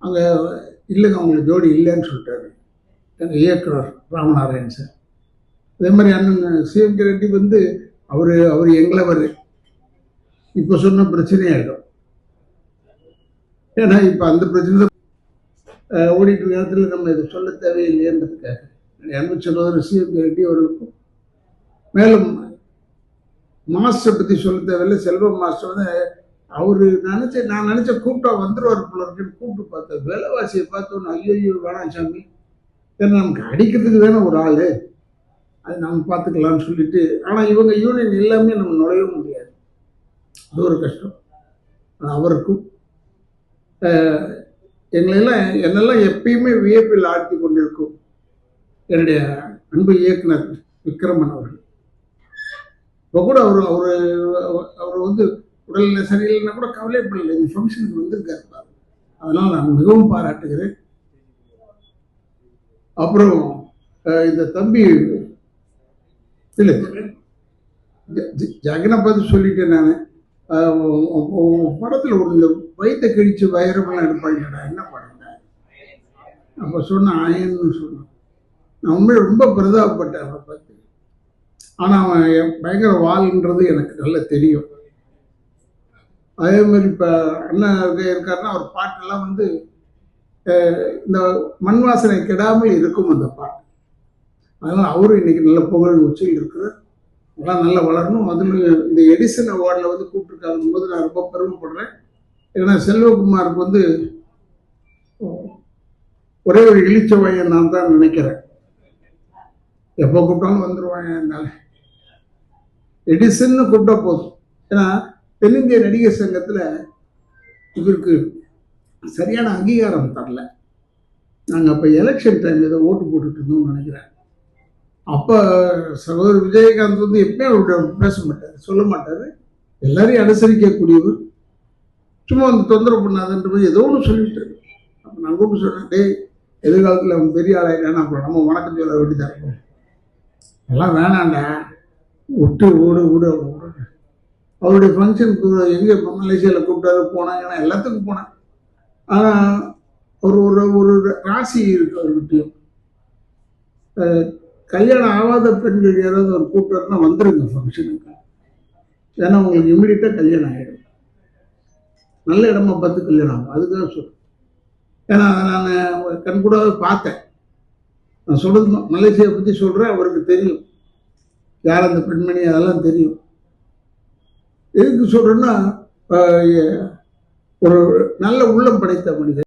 அங்கே இல்லைங்க அவங்களுக்கு ஜோடி இல்லைன்னு சொல்லிட்டாரு எங்கள் இயக்குனர் ராமநாராயண் சார். அதே மாதிரி அண்ணன் சிஎம்கே ரெட்டி வந்து அவர் எங்களவர் இப்போ சொன்ன பிரச்சனையாயிடும். ஏன்னா இப்போ அந்த பிரச்சனை ஓடிட்டு நேரத்தில் நம்ம இதை சொல்ல தேவையில்லைன்றதுக்காக அன்பு சகோதரர் சிஎம்கே ரெட்டி அவர்களுக்கும், மேலும் மாஸ்டரை பற்றி சொல்ல தேவையில்லை. செல்வம் மாஸ்டர் வந்து நான் நினைச்ச கூப்பிட்டா வந்துடுவார் போல இருக்குன்னு கூப்பிட்டு பார்த்தேன். விலைவாசியை பார்த்தோன்னு ஐயோ வேணாம் சாமி, ஏன்னா நமக்கு அடிக்கிறதுக்கு தானே ஒரு ஆள், அது நம்ம பார்த்துக்கலாம்னு சொல்லிட்டு. ஆனால் இவங்க யூனியன் எல்லாமே நம்ம நுழையவும் முடியாது, அது ஒரு கஷ்டம். அவருக்கும் என்னெல்லாம் எப்பயுமே வியப்பில் ஆழ்த்தி கொண்டிருக்கும் என்னுடைய அன்பு இயக்குனர் விக்ரமன் அவர்கள். இப்போ கூட அவர் வந்து உடல்நிலை சரியில்லைன்னா கூட கவலைப்படலை, இந்த ஃபங்க்ஷனுக்கு வந்திருக்காரு, அதனால் நான் மிகவும் பாராட்டுகிறேன். அப்புறம் இந்த தம்பி இல்லை ஜெகனை பார்த்து சொல்லிட்டேன் நான். படத்தில் ஒரு இந்த வயிற்றை கிழிச்சு வைரமெல்லாம் எடுப்பாங்கடா, என்ன படம்டா அப்போ சொன்ன ஆயன்னு சொன்னான். நான் உண்மையை ரொம்ப பிரதாபப்பட்டேன் அவரை பார்த்து. ஆனால் அவன் பயங்கர வாள்ன்றது எனக்கு நல்லா தெரியும். அதே மாதிரி இப்போ அண்ணன் இருக்காருன்னா அவர் பாட்டெல்லாம் வந்து இந்த மண் வாசனை கெடாமல் இருக்கும் அந்த பாட்டு. அதனால் அவரும் இன்னைக்கு நல்ல புகழ் உச்சியில் இருக்கிறார். அதெல்லாம் நல்லா வளரணும். அதில் இந்த எடிசன் அவார்டில் வந்து கூப்பிட்டுருக்காங்க போது நான் ரொம்ப பெருமைப்படுறேன். ஏன்னா செல்வகுமாருக்கு வந்து ஒரே ஒரு இழிச்ச வயன் நான் தான் நினைக்கிறேன். எப்போ கூப்பிட்டாலும் வந்துடுவாங்க. அதனால எடிசன்னு கூப்பிட்டா போதும். ஏன்னா தென்னிந்திய நடிகர் சங்கத்தில் இவருக்கு சரியான அங்கீகாரம் தரல. நாங்கள் அப்போ எலெக்ஷன் டைம் ஏதோ ஓட்டு போட்டுட்டு இருந்தோம்னு நினைக்கிறேன். அப்போ சகோதரர் விஜயகாந்த் வந்து எப்பயும் அவர்கிட்ட பேச மாட்டார், சொல்ல மாட்டார், எல்லாரையும் அனுசரிக்கக்கூடியவர். சும்மா வந்து தொந்தரவு பண்ணாதுன்றது ஏதோ ஒன்று சொல்லிட்டு. அப்போ நான் கூப்பிட்டு சொன்னேன், டே எதிர்காலத்தில் அவன் பெரிய ஆளாயிட்டானா அப்புறம் நம்ம வணக்கம் சொல்ல வேண்டியதாக இருக்கும், எல்லாம் வேணாண்டா, விட்டு ஓடு. அவருடைய ஃபங்க்ஷனுக்கு எங்கே மலேசியாவில் கூப்பிட்டாரு, போனாங்கன்னா எல்லாத்துக்கும் போனேன். ஆனால் ஒரு ராசி இருக்கு அவர்கிட்டையும். கல்யாணம் ஆகாத பெண்கள் யாராவது ஒரு கூப்பிட்டாருன்னா வந்துருங்க ஃபங்க்ஷனுக்கு, ஏன்னா உங்களுக்கு இம்மிடியட்டாக கல்யாணம் ஆகிடும். நல்ல இடமா பார்த்து கல்யாணம் ஆகும், அதுக்காக சொல்றேன். ஏன்னா நான் கண்கூடாக பார்த்தேன். நான் சொல்றது மலேசியா பற்றி சொல்கிறேன், அவருக்கு தெரியும் யார் அந்த பெண்மணி, அதெல்லாம் தெரியும். எதுக்கு சொல்கிறேன்னா ஒரு நல்ல உள்ளம் படைத்த மனிதர்.